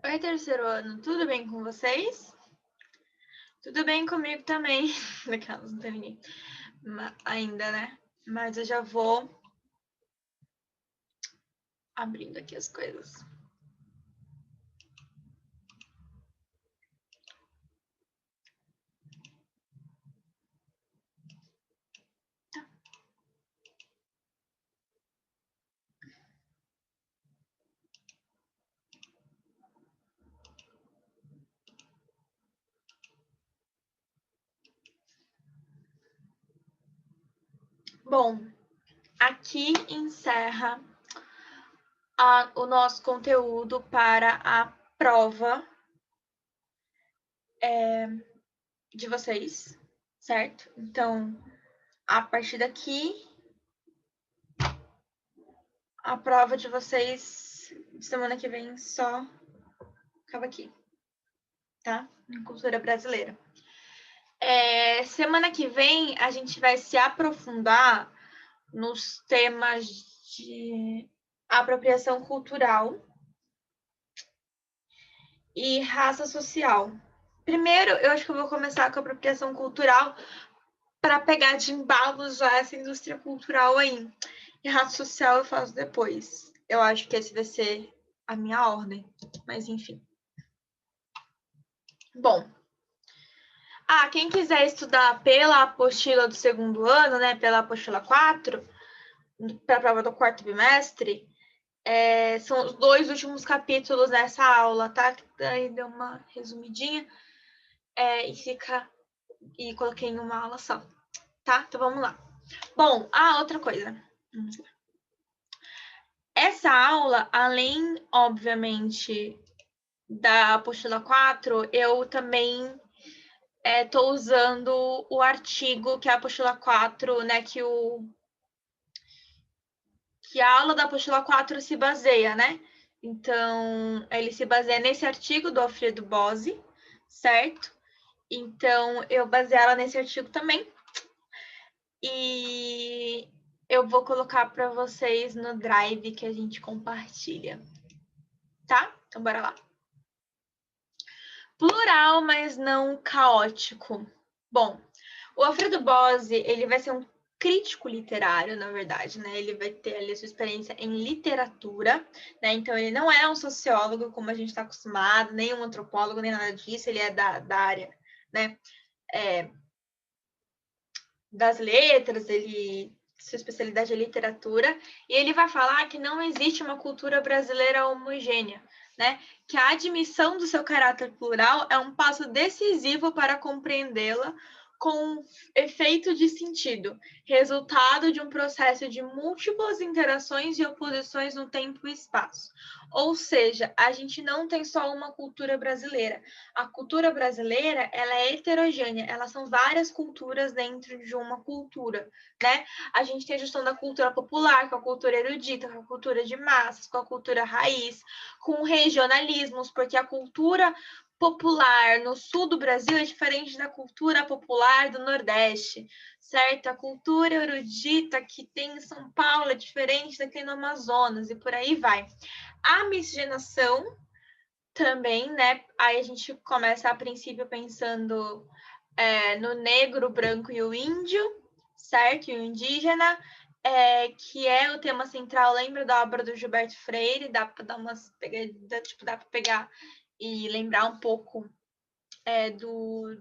Oi, terceiro ano, tudo bem com vocês? Tudo bem comigo também. Daquelas, não tem ninguém ainda, né? Mas eu já vou abrindo aqui as coisas. Bom, aqui encerra o nosso conteúdo para a prova de vocês, certo? Então, a partir daqui, a prova de vocês semana que vem só acaba aqui, tá? Em cultura brasileira. Semana que vem a gente vai se aprofundar nos temas de apropriação cultural e raça social. Primeiro, eu acho que eu vou começar com a apropriação cultural para pegar de embalo já essa indústria cultural aí. E raça social eu faço depois. Eu acho que esse vai ser a minha ordem, mas enfim. Bom, quem quiser estudar pela apostila do segundo ano, né, pela apostila 4, para a prova do quarto bimestre, são os 2 últimos capítulos dessa aula, tá? Daí deu uma resumidinha e coloquei em uma aula só, tá? Então vamos lá. Bom, outra coisa. Essa aula, além, obviamente, da apostila 4, eu também estou usando o artigo que é a apostila 4, né, que a aula da apostila 4 se baseia, né? Então, ele se baseia nesse artigo do Alfredo Bose, certo? Então, eu basei ela nesse artigo também. E eu vou colocar para vocês no Drive que a gente compartilha. Tá? Então, bora lá. Plural, mas não caótico. Bom, o Alfredo Bose, ele vai ser um crítico literário, na verdade, né? Ele vai ter ali a sua experiência em literatura, né? Então, ele não é um sociólogo, como a gente está acostumado, nem um antropólogo, nem nada disso. Ele é da área, né? Das letras, sua especialidade é literatura, e ele vai falar que não existe uma cultura brasileira homogênea, né? Que a admissão do seu caráter plural é um passo decisivo para compreendê-la com efeito de sentido, resultado de um processo de múltiplas interações e oposições no tempo e espaço. Ou seja, a gente não tem só uma cultura brasileira. A cultura brasileira, ela é heterogênea, elas são várias culturas dentro de uma cultura, né? A gente tem a gestão da cultura popular, com a cultura erudita, com a cultura de massas, com a cultura raiz, com regionalismos, porque a cultura popular no sul do Brasil é diferente da cultura popular do Nordeste, certo? A cultura erudita que tem em São Paulo é diferente da que tem no Amazonas, e por aí vai. A miscigenação também, né? Aí a gente começa a princípio pensando no negro, o branco e o índio, certo? E o indígena, que é o tema central. Lembra da obra do Gilberto Freire? Dá para dar umas pegadas, tipo, dá para pegar e lembrar um pouco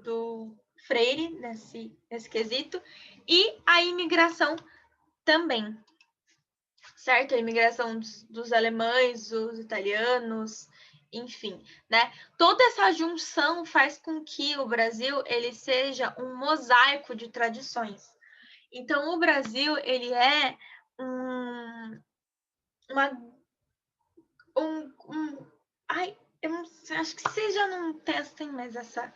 do Freire nesse quesito. E a imigração também, certo? A imigração dos alemães, dos italianos, enfim, né? Toda essa junção faz com que o Brasil ele seja um mosaico de tradições. Então, o Brasil ele é eu não sei, acho que vocês já não testem mais essa.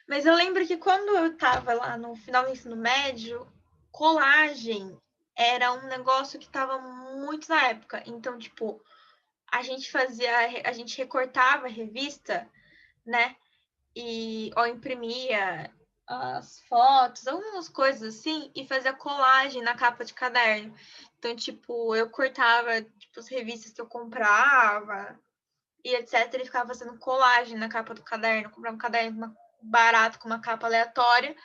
Mas eu lembro que quando eu estava lá no final do ensino médio, colagem era um negócio que estava muito na época. Então, tipo, a gente recortava a revista, né? Ou imprimia as fotos, algumas coisas assim, e fazia colagem na capa de caderno. Então, tipo, eu cortava tipo, as revistas que eu comprava e etc. E ficava fazendo colagem na capa do caderno. Eu comprava um caderno barato com uma capa aleatória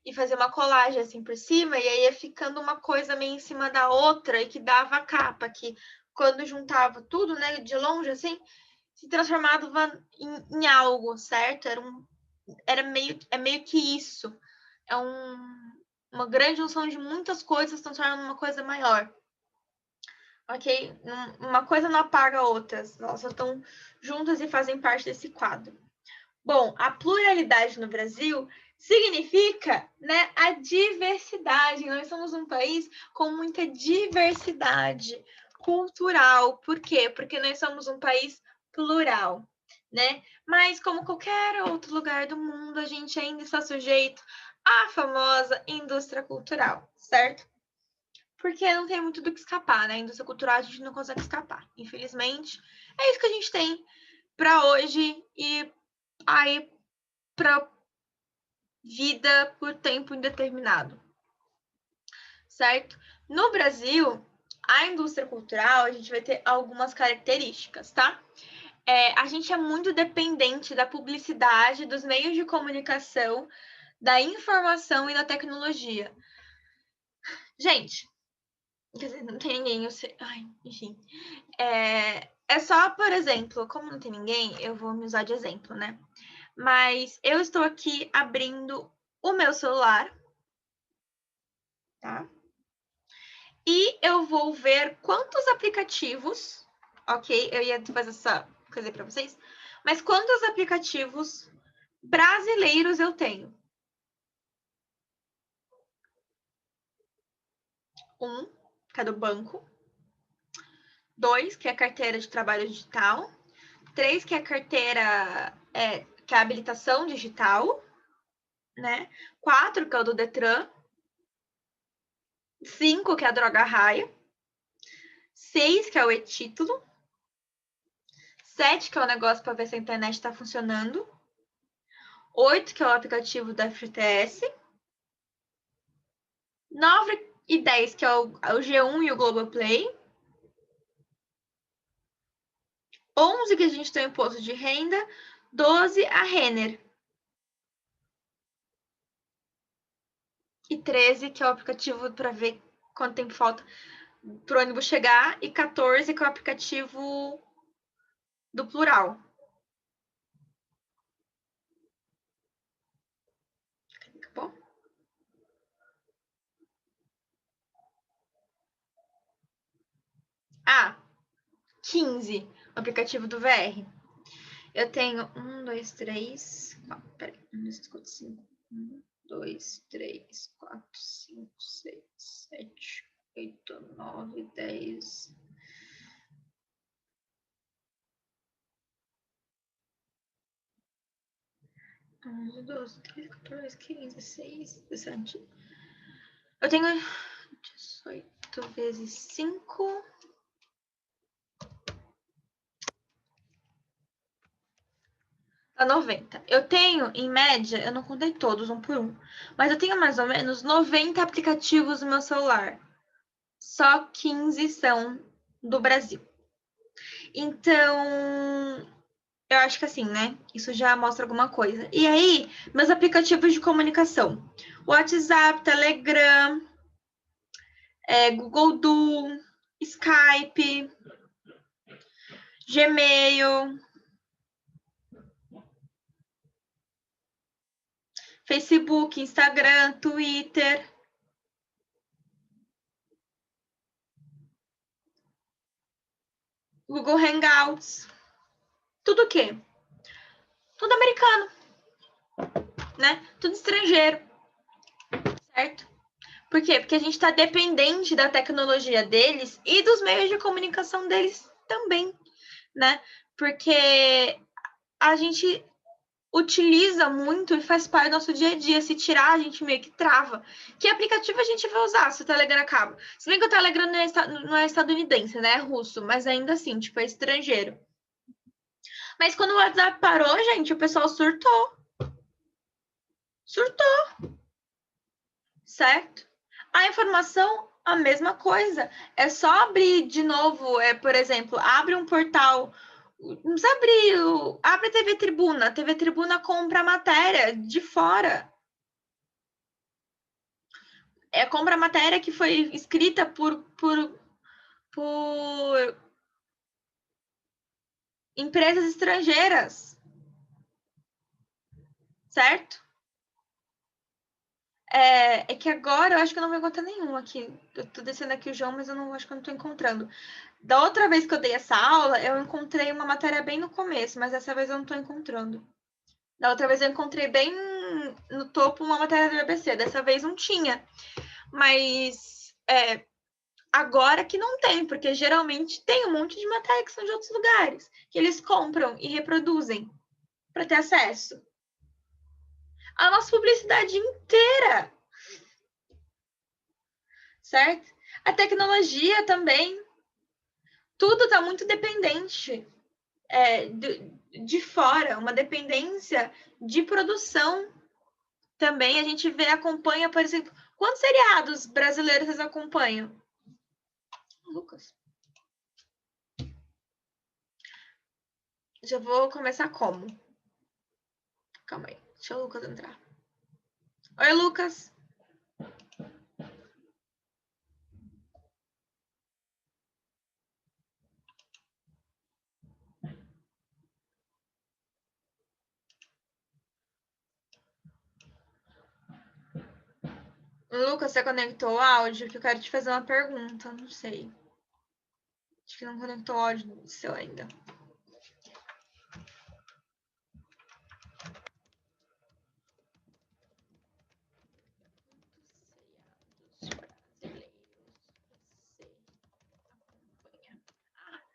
e fazia uma colagem assim por cima, e aí ia ficando uma coisa meio em cima da outra e que dava a capa, que quando juntava tudo, né, de longe assim, se transformava em algo, certo? É meio que isso. É uma grande junção de muitas coisas transformando numa coisa maior. Ok? Uma coisa não apaga a outra. Elas estão juntas e fazem parte desse quadro. Bom, a pluralidade no Brasil significa, né, a diversidade. Nós somos um país com muita diversidade cultural. Por quê? Porque nós somos um país plural, né? Mas como qualquer outro lugar do mundo, a gente ainda está sujeito à famosa indústria cultural, certo? Porque não tem muito do que escapar, né? A indústria cultural a gente não consegue escapar. Infelizmente, é isso que a gente tem para hoje e aí para vida por tempo indeterminado, certo? No Brasil, a indústria cultural, a gente vai ter algumas características, tá? A gente é muito dependente da publicidade, dos meios de comunicação, da informação e da tecnologia. Gente, quer dizer, não tem ninguém, eu sei. Ai, enfim. É só, por exemplo, como não tem ninguém, eu vou me usar de exemplo, né? Mas eu estou aqui abrindo o meu celular, tá? E eu vou ver quantos aplicativos, ok? Eu ia fazer essa coisa para vocês, mas quantos aplicativos brasileiros eu tenho? Um, que é do banco. Dois, que é a carteira de trabalho digital. Três, que é a carteira, que é a habilitação digital, né? Quatro, que é o do Detran. Cinco, que é a droga raia. Seis, que é o e-título. 7, que é o negócio para ver se a internet está funcionando. 8, que é o aplicativo da FGTS. 9 e 10, que é o G1 e o Globoplay. 11, que a gente tem o imposto de renda. 12, a Renner. E 13, que é o aplicativo para ver quanto tempo falta para o ônibus chegar. E 14, que é o aplicativo do plural. Acabou? Ah, 15, o aplicativo do VR. Eu tenho 1, 2, 3. Peraí. 1, 2, 3, 4, 5. 1, 2, 3, 4, 5, 6, 7, 8, 9, 10. 11, 12, 13, 14, 15, 16, 17. Eu tenho 18 vezes 5. Dá 90. Eu tenho, em média, eu não contei todos, um por um, mas eu tenho mais ou menos 90 aplicativos no meu celular. Só 15 são do Brasil. Então, eu acho que assim, né? Isso já mostra alguma coisa. E aí, meus aplicativos de comunicação: WhatsApp, Telegram, Google Duo, Skype, Gmail, Facebook, Instagram, Twitter, Google Hangouts. Tudo o quê? Tudo americano, né? Tudo estrangeiro, certo? Por quê? Porque a gente está dependente da tecnologia deles e dos meios de comunicação deles também, né? Porque a gente utiliza muito e faz parte do nosso dia a dia. Se tirar, a gente meio que trava. Que aplicativo a gente vai usar se o Telegram acaba? Se bem que o Telegram não é estadunidense, né? É russo, mas ainda assim, tipo, é estrangeiro. Mas quando o WhatsApp parou, gente, o pessoal surtou. Surtou, certo? A informação, a mesma coisa. É só abrir de novo, por exemplo, abre um portal. Não precisa abrir, abre a TV Tribuna. A TV Tribuna compra matéria de fora. Compra matéria que foi escrita por empresas estrangeiras, certo? É que agora eu acho que eu não vou encontrar nenhum aqui. Eu tô descendo aqui o João, mas eu não acho que eu não tô encontrando. Da outra vez que eu dei essa aula, eu encontrei uma matéria bem no começo, mas dessa vez eu não tô encontrando. Da outra vez eu encontrei bem no topo uma matéria do BBC, dessa vez não tinha. Mas agora que não tem, porque geralmente tem um monte de matéria que são de outros lugares, que eles compram e reproduzem para ter acesso. A nossa publicidade inteira, certo? A tecnologia também, tudo está muito dependente de fora, uma dependência de produção também. A gente acompanha, por exemplo, quantos seriados brasileiros vocês acompanham? Lucas. Já vou começar como? Calma aí, deixa o Lucas entrar. Oi, Lucas. Lucas, você conectou o áudio? Que eu quero te fazer uma pergunta, não sei. Acho que não conectou o áudio seu ainda.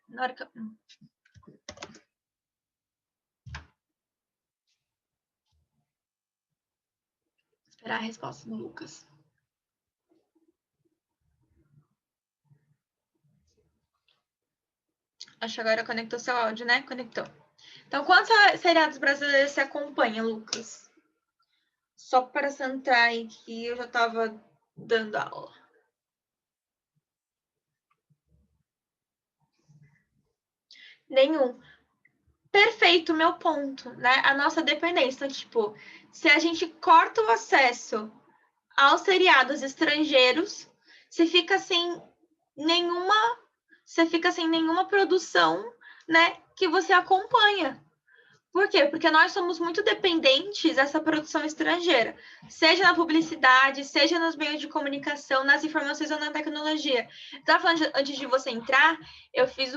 Na hora que eu... Esperar a resposta do Lucas. Acho que agora conectou seu áudio, né? Conectou. Então, quantos seriados brasileiros você acompanha, Lucas? Só para centrar aí que eu já estava dando aula. Nenhum. Perfeito, meu ponto, né? A nossa dependência. Então, tipo, se a gente corta o acesso aos seriados estrangeiros, você fica sem nenhuma produção, né, que você acompanha. Por quê? Porque nós somos muito dependentes dessa produção estrangeira, seja na publicidade, seja nos meios de comunicação, nas informações ou na tecnologia. Estava falando antes de você entrar, eu fiz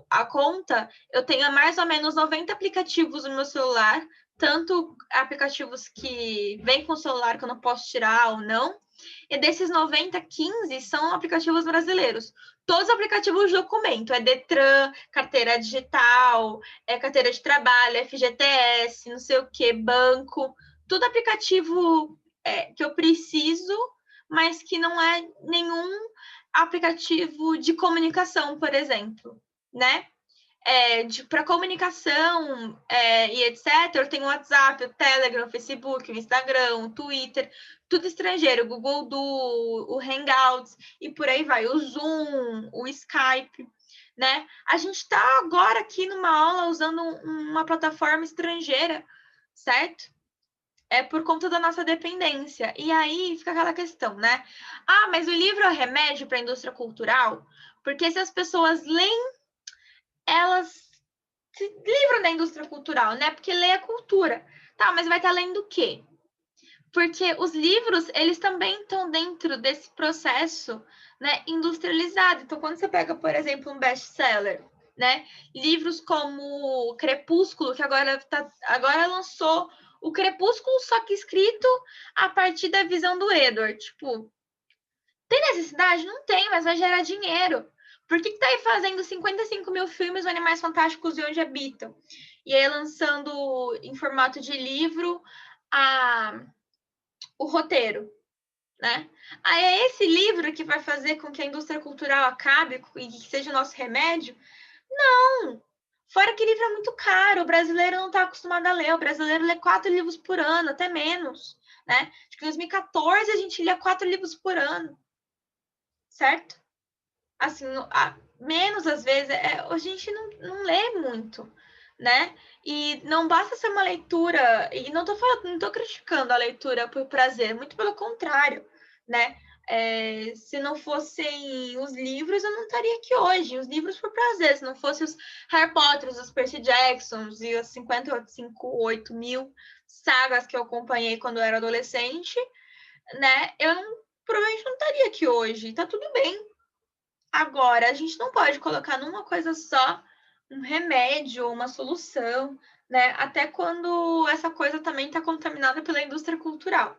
a conta, eu tenho mais ou menos 90 aplicativos no meu celular, tanto aplicativos que vêm com o celular que eu não posso tirar ou não, e desses 90, 15 são aplicativos brasileiros. Todos os aplicativos de documento, Detran, carteira digital, carteira de trabalho, FGTS, não sei o que, banco, tudo aplicativo que eu preciso, mas que não é nenhum aplicativo de comunicação, por exemplo, né? Para comunicação e etc., eu tenho o WhatsApp, o Telegram, o Facebook, o Instagram, o Twitter, tudo estrangeiro, o Google Duo, o Hangouts e por aí vai, o Zoom, o Skype, né? A gente está agora aqui numa aula usando uma plataforma estrangeira, certo? É por conta da nossa dependência. E aí fica aquela questão, né? Ah, mas o livro é remédio para a indústria cultural? Porque se as pessoas leem, elas se livram da indústria cultural, né? Porque lê a cultura. Tá, mas vai estar lendo o quê? Porque os livros, eles também estão dentro desse processo, né, industrializado. Então, quando você pega, por exemplo, um best-seller, né, livros como Crepúsculo, que agora lançou o Crepúsculo, só que escrito a partir da visão do Edward. Tipo, tem necessidade? Não tem, mas vai gerar dinheiro. Por que tá aí fazendo 55 mil filmes do Animais Fantásticos e Onde Habitam? e aí lançando em formato de livro o roteiro, né? Aí é esse livro que vai fazer com que a indústria cultural acabe e que seja o nosso remédio? Não! Fora que livro é muito caro, o brasileiro não está acostumado a ler, o brasileiro lê 4 livros por ano, até menos, né? Acho que em 2014 a gente lia 4 livros por ano, certo? Assim, menos às vezes, a gente não lê muito, né? E não basta ser uma leitura, e não tô criticando a leitura por prazer, muito pelo contrário, né? Se não fossem os livros, eu não estaria aqui hoje. Os livros por prazer, se não fossem os Harry Potter, os Percy Jacksons e as 58 mil sagas que eu acompanhei quando eu era adolescente, né? Provavelmente não estaria aqui hoje. Tá tudo bem. Agora, a gente não pode colocar numa coisa só um remédio ou uma solução, né? Até quando essa coisa também está contaminada pela indústria cultural.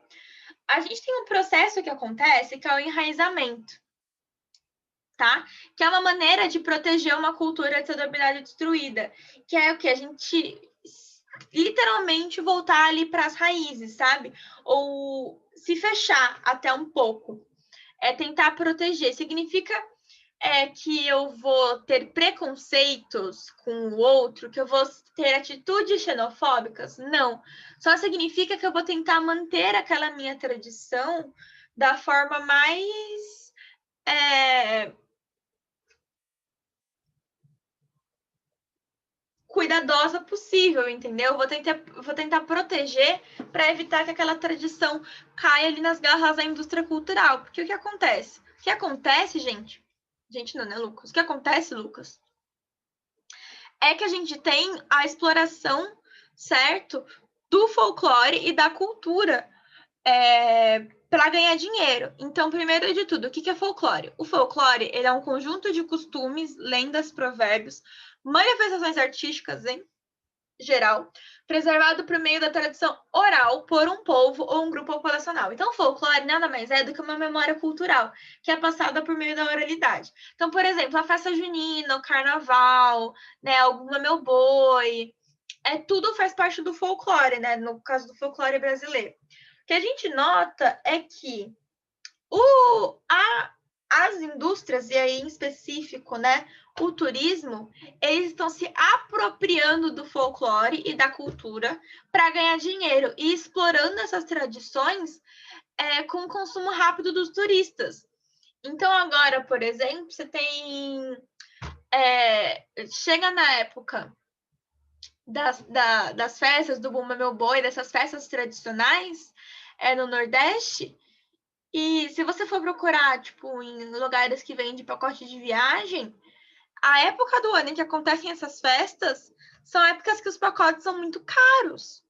A gente tem um processo que acontece que é o enraizamento, tá? Que é uma maneira de proteger uma cultura de ser dominada e destruída, que é o que a gente literalmente voltar ali para as raízes, sabe? Ou se fechar até um pouco. É tentar proteger. Significa que eu vou ter preconceitos com o outro, que eu vou ter atitudes xenofóbicas? Não. Só significa que eu vou tentar manter aquela minha tradição da forma mais cuidadosa possível, entendeu? Vou tentar proteger para evitar que aquela tradição caia ali nas garras da indústria cultural. Porque o que acontece? O que acontece, gente? Gente, não, né, Lucas? O que acontece, Lucas? É que a gente tem a exploração, certo, do folclore e da cultura para ganhar dinheiro. Então, primeiro de tudo, o que é folclore? O folclore ele é um conjunto de costumes, lendas, provérbios, manifestações artísticas em geral, preservado por meio da tradição oral por um povo ou um grupo populacional. Então, o folclore nada mais é do que uma memória cultural, que é passada por meio da oralidade. Então, por exemplo, a festa junina, o carnaval, né, o Bumba Meu Boi, tudo faz parte do folclore, né, no caso do folclore brasileiro. O que a gente nota é que as indústrias, e aí em específico, né, o turismo, eles estão se apropriando do folclore e da cultura para ganhar dinheiro e explorando essas tradições com o consumo rápido dos turistas. Então, agora, por exemplo, você tem. Chega na época das festas do Bumba Meu Boi, dessas festas tradicionais no Nordeste. E se você for procurar, tipo, em lugares que vendem pacote de viagem, a época do ano em que acontecem essas festas são épocas que os pacotes são muito caros,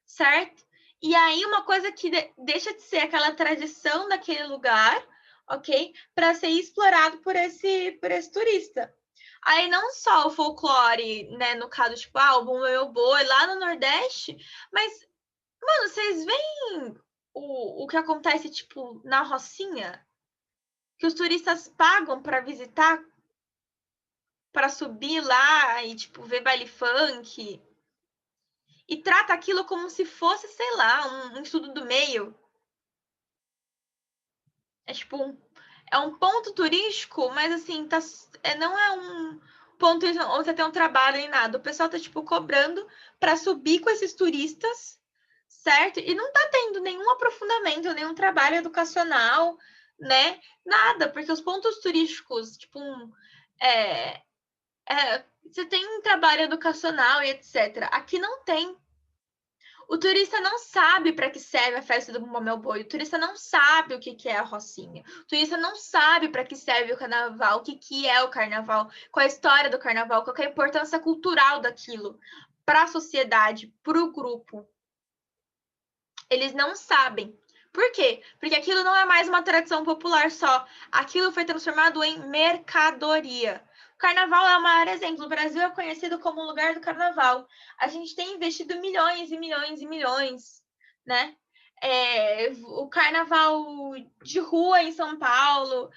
certo? E aí uma coisa que deixa de ser aquela tradição daquele lugar, ok? Para ser explorado por esse turista. Aí não só o folclore, né? No caso, tipo, o Bumba Meu Boi lá no Nordeste, mas, mano, vocês veem o que acontece, tipo, na Rocinha? Que os turistas pagam para visitar, para subir lá e, tipo, ver baile funk. E trata aquilo como se fosse, sei lá, um estudo do meio. É tipo um ponto turístico, mas assim, não é um ponto onde você tem um trabalho nem nada. O pessoal tá, tipo, cobrando para subir com esses turistas, certo? E não tá tendo nenhum aprofundamento, nenhum trabalho educacional, né? Nada, porque os pontos turísticos, tipo, você tem um trabalho educacional e etc. Aqui não tem. O turista não sabe para que serve a festa do Bumba Meu Boi. O turista não sabe o que é a Rocinha. O turista não sabe para que serve o carnaval, o que é o carnaval, qual é a história do carnaval, qual é a importância cultural daquilo para a sociedade, para o grupo. Eles não sabem. Por quê? Porque aquilo não é mais uma tradição popular só. Aquilo foi transformado em mercadoria. O carnaval é o maior exemplo. O Brasil é conhecido como o lugar do carnaval. A gente tem investido milhões e milhões e milhões, né? o carnaval de rua em São Paulo,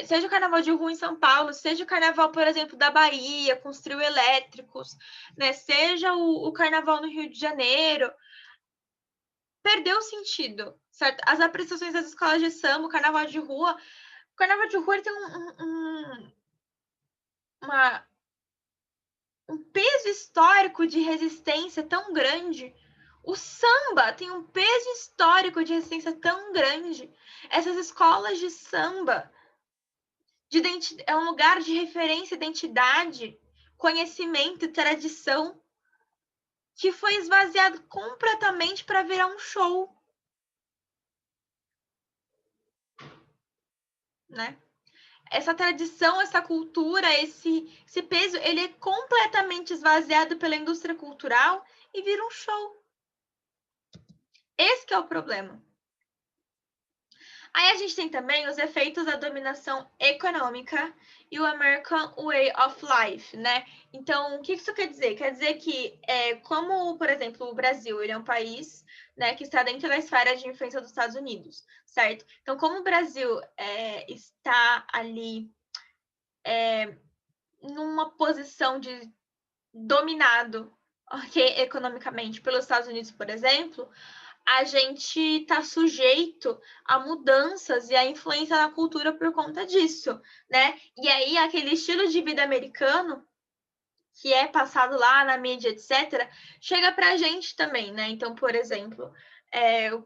seja o carnaval de rua em São Paulo, seja o carnaval, por exemplo, da Bahia, com os trio elétricos, né? Seja o carnaval no Rio de Janeiro, perdeu o sentido, certo? As apresentações das escolas de samba, o carnaval de rua, ele tem um peso histórico de resistência tão grande. O samba tem um peso histórico de resistência tão grande. Essas escolas de samba é um lugar de referência, identidade, conhecimento e tradição que foi esvaziado completamente para virar um show, né? Essa tradição, essa cultura, esse peso, ele é completamente esvaziado pela indústria cultural e vira um show. Esse que é o problema. Aí a gente tem também os efeitos da dominação econômica e o American Way of Life, né? Então, o que isso quer dizer? Quer dizer que, como, por exemplo, o Brasil, ele é um país, né, que está dentro da esfera de influência dos Estados Unidos, certo? Então, como o Brasil está ali numa posição de dominado, economicamente pelos Estados Unidos, por exemplo, a gente está sujeito a mudanças e a influência na cultura por conta disso, né? E aí, aquele estilo de vida americano, que é passado lá na mídia, etc., chega para a gente também, né? Então, por exemplo,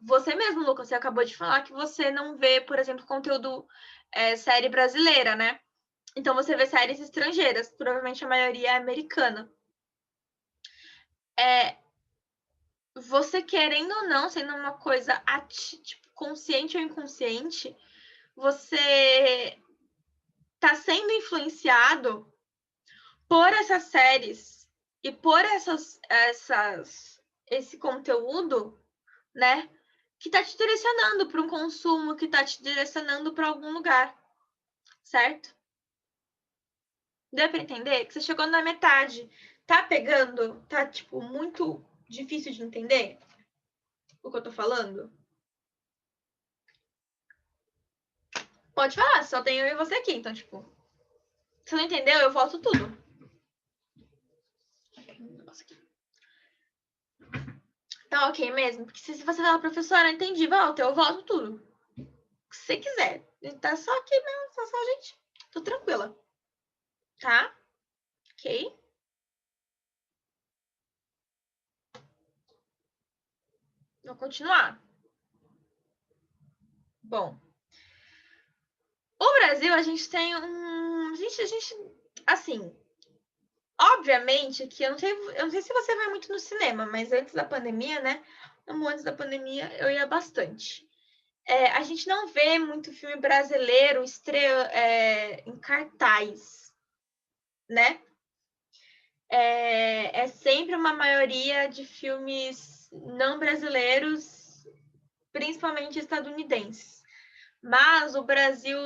você mesmo, Lucas, você acabou de falar que você não vê, por exemplo, conteúdo série brasileira, né? Então, você vê séries estrangeiras, provavelmente a maioria é americana. Você querendo ou não, sendo uma coisa tipo, consciente ou inconsciente, você está sendo influenciado por essas séries e por esse conteúdo, né? Que está te direcionando para um consumo, que está te direcionando para algum lugar, certo? Deu para entender? Que você chegou na metade. Tá pegando? Tá, tipo, muito difícil de entender o que eu tô falando? Pode falar, só tenho eu e você aqui. Então, tipo, se não entendeu, eu volto tudo. Tá ok mesmo? Porque se você fala, professora, entendi, volta, eu volto tudo. O que você quiser. Tá só aqui mesmo, só a gente. Tô tranquila. Tá? Ok? Vou continuar. Bom. O Brasil, a gente tem um. Assim. Obviamente que eu não sei se você vai muito no cinema, mas antes da pandemia, né? Antes da pandemia, eu ia bastante. A gente não vê muito filme brasileiro em cartaz, né? É sempre uma maioria de filmes não brasileiros, principalmente estadunidenses. Mas o Brasil,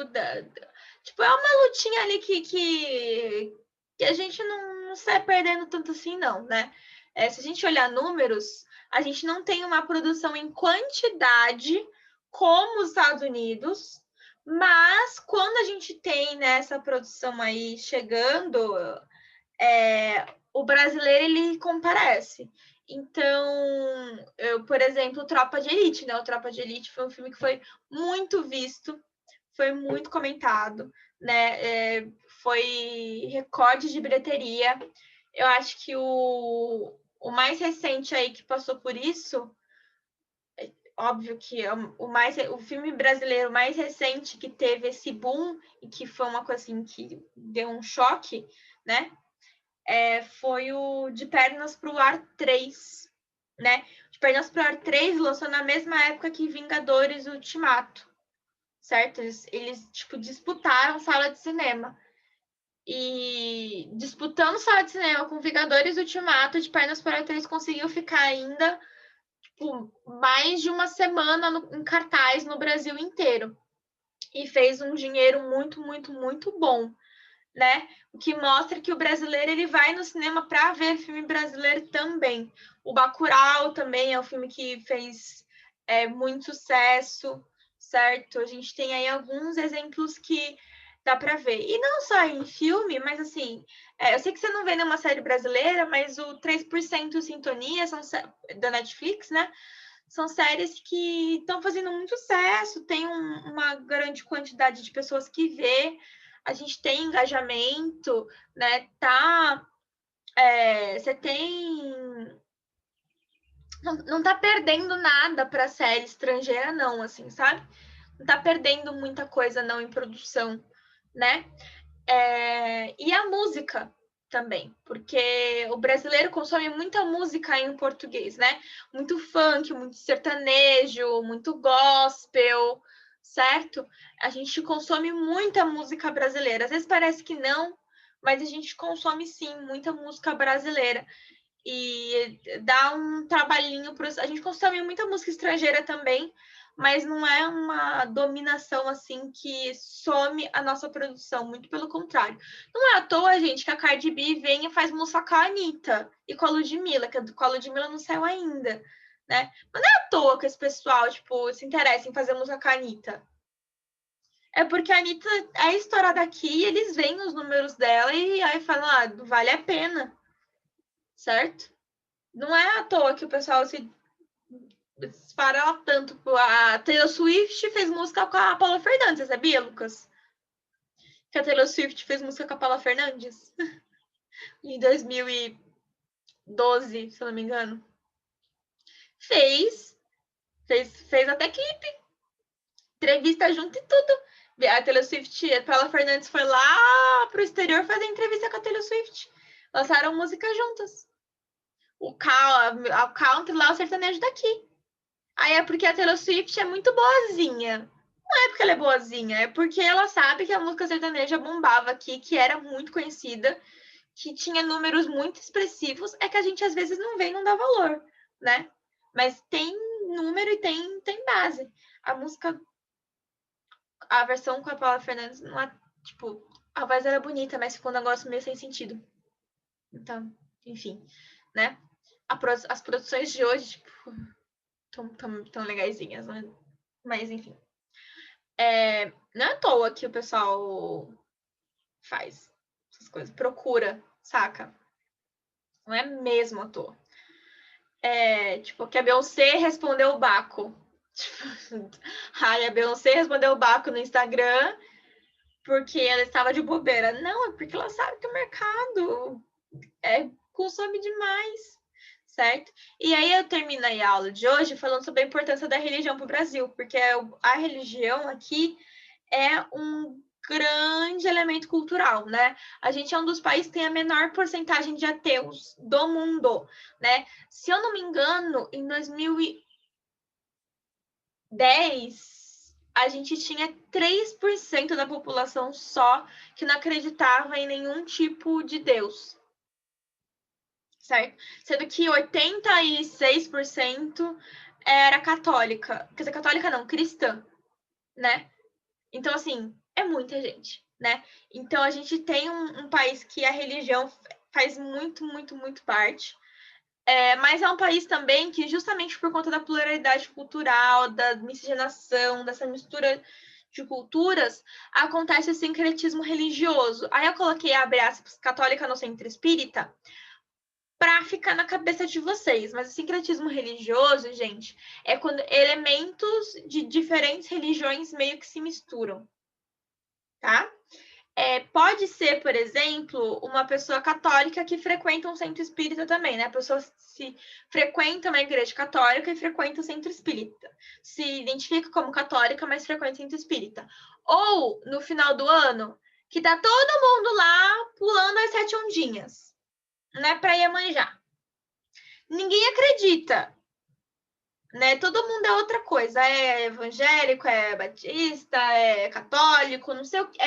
tipo, é uma lutinha ali que a gente não sai perdendo tanto assim, não, né? Se a gente olhar números, a gente não tem uma produção em quantidade como os Estados Unidos, mas quando a gente tem, né, essa produção aí chegando, o brasileiro, ele comparece. Então, por exemplo, Tropa de Elite, né? O Tropa de Elite foi um filme que foi muito visto, foi muito comentado, né? Foi recorde de bilheteria. Eu acho que o mais recente aí que passou por isso, óbvio que o filme brasileiro mais recente que teve esse boom e que foi uma coisa assim que deu um choque, né? Foi o De Pernas pro Ar 3, né? De Pernas pro Ar 3 lançou na mesma época que Vingadores Ultimato, certo? Eles tipo, disputaram sala de cinema. E disputando sala de cinema com Vingadores Ultimato, De Pernas pro Ar 3 conseguiu ficar ainda tipo, mais de uma semana em cartaz no Brasil inteiro. E fez um dinheiro muito, muito, muito bom, né? O que mostra que o brasileiro ele vai no cinema para ver filme brasileiro também. O Bacurau também é um filme que fez muito sucesso, certo? A gente tem aí alguns exemplos que dá para ver. E não só em filme, mas assim, eu sei que você não vê nenhuma série brasileira, mas o 3% Sintonia da Netflix, né? São séries que estão fazendo muito sucesso, tem uma grande quantidade de pessoas que vê, a gente tem engajamento, né? Você tem. Não tá perdendo nada para série estrangeira, não, assim, sabe? Não tá perdendo muita coisa, não, em produção, né? E a música também, porque o brasileiro consome muita música em português, né? Muito funk, muito sertanejo, muito gospel, certo? A gente consome muita música brasileira. Às vezes parece que não, mas a gente consome sim muita música brasileira. E dá um trabalhinho para a gente consome muita música estrangeira também, mas não é uma dominação assim que some a nossa produção, muito pelo contrário. Não é à toa, gente, que a Cardi B vem e faz música com a Anitta e com a Ludmilla, que com a Ludmilla não saiu ainda, né? Mas não é à toa que esse pessoal, tipo, se interessa em fazer música com a Anitta. É porque a Anitta é estourada aqui, eles veem os números dela e aí falam, vale a pena, certo? Não é à toa que o pessoal se fará tanto. A Taylor Swift fez música com a Paula Fernandes, sabia, Lucas? Que a Taylor Swift fez música com a Paula Fernandes em 2012, se eu não me engano. Fez até clipe, entrevista junto e tudo. A Taylor Swift, a Paula Fernandes foi lá pro exterior fazer entrevista com a Taylor Swift. Lançaram música juntas. O country lá, o sertanejo daqui. Aí é porque a Taylor Swift é muito boazinha. Não é porque ela é boazinha, é porque ela sabe que a música sertaneja bombava aqui, que era muito conhecida, que tinha números muito expressivos, é que a gente às vezes não vê e não dá valor, né? Mas tem número e tem base. A música, a versão com a Paula Fernandes, não é, tipo, a voz era bonita, mas ficou um negócio meio sem sentido. Então, enfim, né? As produções de hoje, tipo, tão legaisinhas, né? Mas, enfim. Não é à toa que o pessoal faz essas coisas, procura, saca? Não é mesmo à toa. Tipo, que a Beyoncé respondeu o Baco. Ai, a Beyoncé respondeu o Baco no Instagram porque ela estava de bobeira. Não, é porque ela sabe que o mercado consome demais, certo? E aí eu terminei a aula de hoje falando sobre a importância da religião para o Brasil, porque a religião aqui é um grande elemento cultural, né? A gente é um dos países que tem a menor porcentagem de ateus do mundo, né? Se eu não me engano, em 2010, a gente tinha 3% da população só que não acreditava em nenhum tipo de Deus, certo? Sendo que 86% era católica. Quer dizer, católica não, cristã, né? Então, assim, é muita gente, né? Então, a gente tem um país que a religião faz muito, muito, muito parte. Mas é um país também que, justamente por conta da pluralidade cultural, da miscigenação, dessa mistura de culturas, acontece o sincretismo religioso. Aí eu coloquei, abre aspas, católica no centro espírita, para ficar na cabeça de vocês. Mas o sincretismo religioso, gente, é quando elementos de diferentes religiões meio que se misturam, tá? Pode ser, por exemplo, uma pessoa católica que frequenta um centro espírita também, né? A pessoa se frequenta uma igreja católica e frequenta o centro espírita. Se identifica como católica, mas frequenta o centro espírita. Ou, no final do ano, que tá todo mundo lá pulando as 7 ondinhas, né? Pra Iemanjá. Ninguém acredita, né? Todo mundo é outra coisa. É evangélico, é batista, é católico, não sei o que.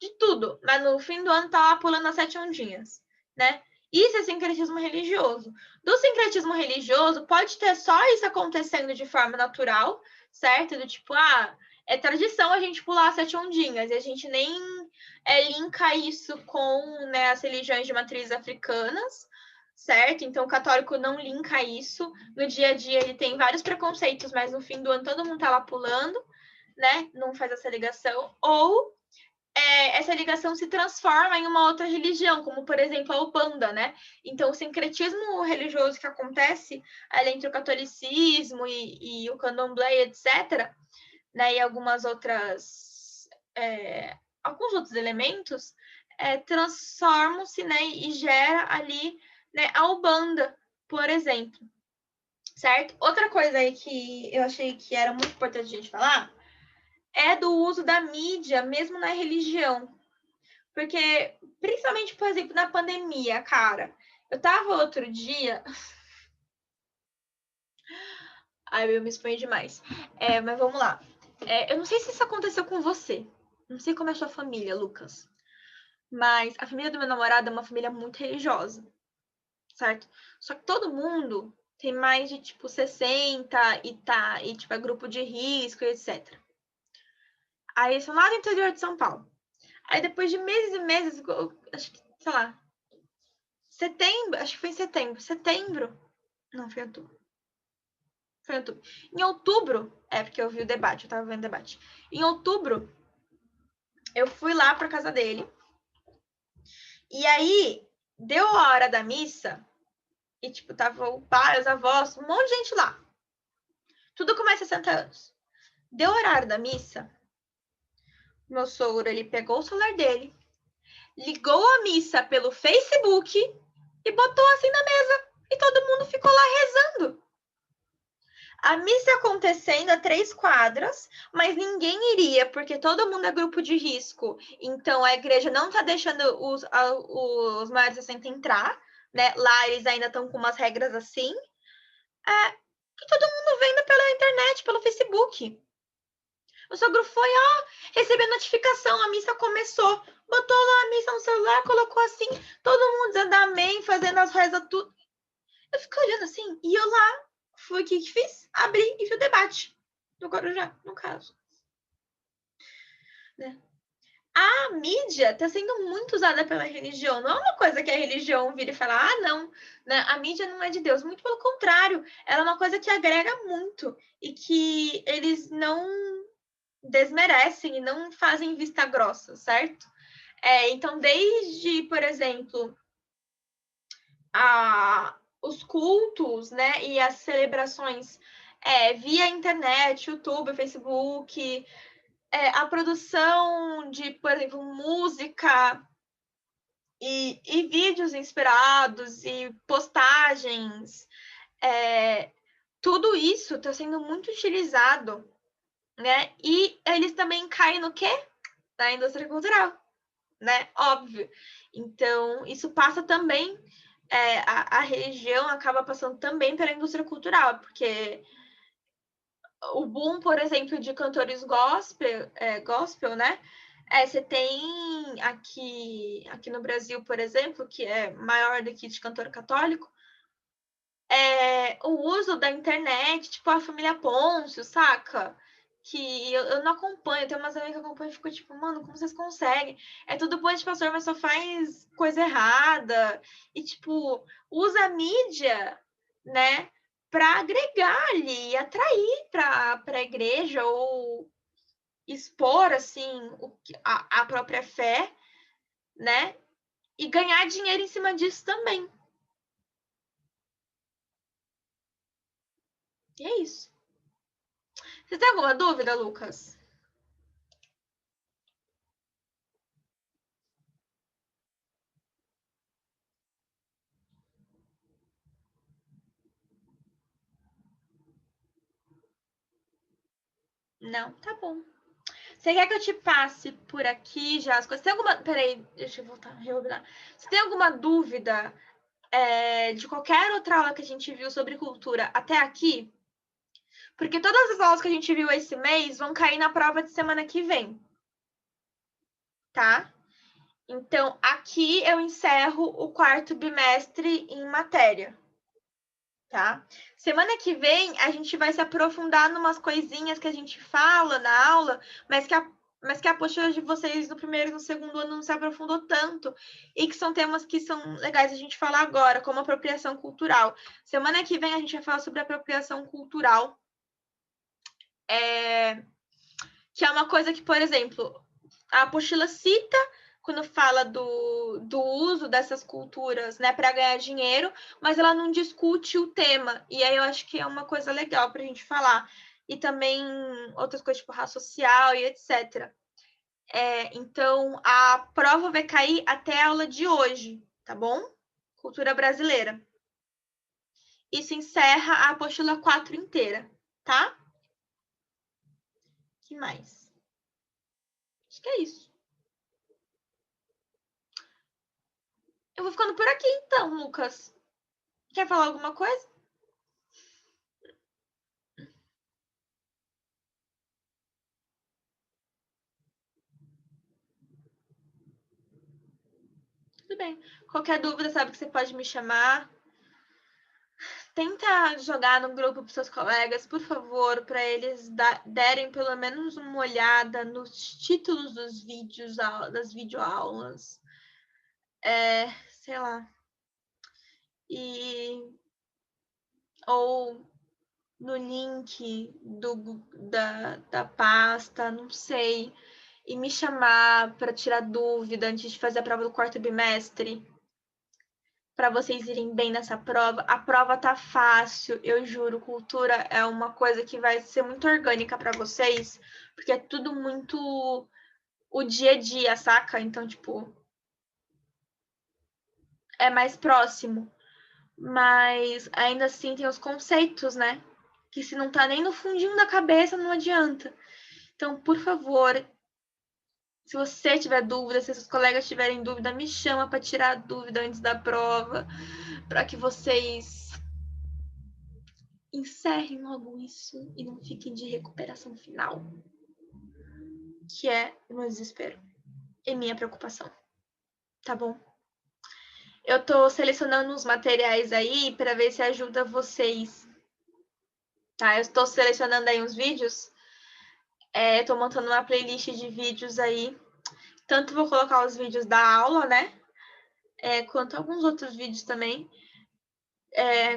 De tudo, mas no fim do ano tá lá pulando as 7 ondinhas, né? Isso é sincretismo religioso. Do sincretismo religioso, pode ter só isso acontecendo de forma natural, certo? Do tipo, é tradição a gente pular as 7 ondinhas, e a gente nem linka isso com, né, as religiões de matriz africanas, certo? Então, o católico não linka isso. No dia a dia, ele tem vários preconceitos, mas no fim do ano todo mundo tá lá pulando, né? Não faz essa ligação. Ou essa ligação se transforma em uma outra religião, como, por exemplo, a Umbanda, né? Então, o sincretismo religioso que acontece ali entre o catolicismo e o candomblé, etc., né? E algumas outras... alguns outros elementos transformam-se, né? E gera ali, né, a Umbanda, por exemplo, certo? Outra coisa aí que eu achei que era muito importante a gente falar é do uso da mídia, mesmo na religião. Porque, principalmente, por exemplo, na pandemia, cara, eu tava outro dia... Ai, eu me exponho demais. Mas vamos lá. Eu não sei se isso aconteceu com você. Não sei como é a sua família, Lucas. Mas a família do meu namorado é uma família muito religiosa, certo? Só que todo mundo tem mais de, tipo, 60 e tipo, é grupo de risco, etc. Aí eles são lá do interior de São Paulo. Aí depois de meses e meses, acho que, sei lá, setembro, acho que foi em setembro. Setembro? Não, foi em outubro. Foi em outubro. Em outubro, porque eu vi o debate, eu tava vendo o debate. Em outubro, eu fui lá pra casa dele. E aí, deu a hora da missa. E, tipo, tava o pai, os avós, um monte de gente lá. Tudo com mais 60 anos. Deu o horário da missa. Meu sogro, ele pegou o celular dele, ligou a missa pelo Facebook e botou assim na mesa. E todo mundo ficou lá rezando. A missa acontecendo a 3 quadras, mas ninguém iria, porque todo mundo é grupo de risco. Então, a igreja não está deixando os maiores de 60 entrar, né? Lá eles ainda estão com umas regras assim. E todo mundo vendo pela internet, pelo Facebook. O sogro foi, receber notificação, a missa começou. Botou lá a missa no celular, colocou assim, todo mundo dizendo amém, fazendo as rezas, tudo. Eu fico olhando assim, e eu lá, fui o que fiz? Abri e vi o debate. Do Guarujá, no caso. Né? A mídia está sendo muito usada pela religião. Não é uma coisa que a religião vira e fala, não, né? A mídia não é de Deus. Muito pelo contrário, ela é uma coisa que agrega muito e que eles não desmerecem e não fazem vista grossa, certo? Então, desde, por exemplo, os cultos, né, e as celebrações via internet, YouTube, Facebook, a produção de, por exemplo, música e vídeos inspirados e postagens, tudo isso está sendo muito utilizado, né? E eles também caem no quê? Na indústria cultural, né? Óbvio. Então, isso passa também, a religião acaba passando também pela indústria cultural, porque o boom, por exemplo, de cantores gospel, né? Você tem aqui no Brasil, por exemplo, que é maior do que de cantor católico, o uso da internet, tipo a família Pôncio, saca? Que eu não acompanho, tem umas amigas que acompanham e fico tipo, mano, como vocês conseguem? É tudo bom de pastor, mas só faz coisa errada. E, tipo, usa a mídia, né, para agregar ali, atrair para a igreja ou expor, assim, a própria fé, né? E ganhar dinheiro em cima disso também. E é isso. Você tem alguma dúvida, Lucas? Não? Tá bom. Você quer que eu te passe por aqui já as coisas? Tem alguma. Peraí, deixa eu voltar, rebobinar. Você tem alguma dúvida de qualquer outra aula que a gente viu sobre cultura até aqui? Porque todas as aulas que a gente viu esse mês vão cair na prova de semana que vem, tá? Então, aqui eu encerro o quarto bimestre em matéria, tá? Semana que vem a gente vai se aprofundar numas coisinhas que a gente fala na aula, mas que mas que a apostila de vocês no primeiro e no segundo ano não se aprofundou tanto, e que são temas que são legais a gente falar agora, como apropriação cultural. Semana que vem a gente vai falar sobre apropriação cultural, que é uma coisa que, por exemplo, a apostila cita quando fala do uso dessas culturas, né, para ganhar dinheiro, mas ela não discute o tema. E aí eu acho que é uma coisa legal para a gente falar. E também outras coisas, tipo raça social e etc. Então, a prova vai cair até a aula de hoje, tá bom? Cultura brasileira. Isso encerra a apostila 4 inteira, tá? Que mais? Acho que é isso. Eu vou ficando por aqui, então, Lucas. Quer falar alguma coisa? Tudo bem. Qualquer dúvida, sabe que você pode me chamar. Tenta jogar no grupo para seus colegas, por favor, para eles derem pelo menos uma olhada nos títulos dos vídeos, das videoaulas. Sei lá. Ou no link da pasta, não sei. E me chamar para tirar dúvida antes de fazer a prova do quarto bimestre, para vocês irem bem nessa prova. A prova tá fácil, eu juro. Cultura é uma coisa que vai ser muito orgânica para vocês, porque é tudo muito o dia a dia, saca? Então, tipo, é mais próximo. Mas ainda assim tem os conceitos, né? Que se não tá nem no fundinho da cabeça, não adianta. Então, por favor, se você tiver dúvida, se seus colegas tiverem dúvida, me chama para tirar a dúvida antes da prova, para que vocês encerrem logo isso e não fiquem de recuperação final, que é o meu desespero e minha preocupação, tá bom? Eu tô selecionando os materiais aí para ver se ajuda vocês, tá? Eu estou selecionando aí uns vídeos, tô montando uma playlist de vídeos aí. Tanto vou colocar os vídeos da aula, né? Quanto alguns outros vídeos também,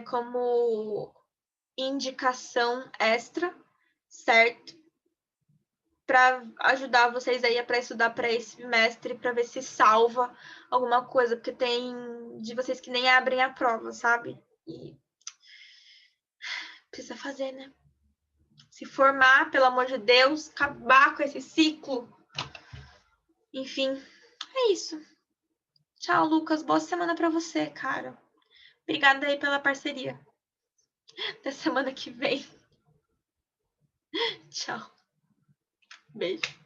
como indicação extra, certo? Para ajudar vocês aí para estudar para esse bimestre, para ver se salva alguma coisa, porque tem de vocês que nem abrem a prova, sabe? E precisa fazer, né? Se formar, pelo amor de Deus, acabar com esse ciclo. Enfim, é isso. Tchau, Lucas. Boa semana para você, cara. Obrigada aí pela parceria. Até semana que vem. Tchau. Beijo.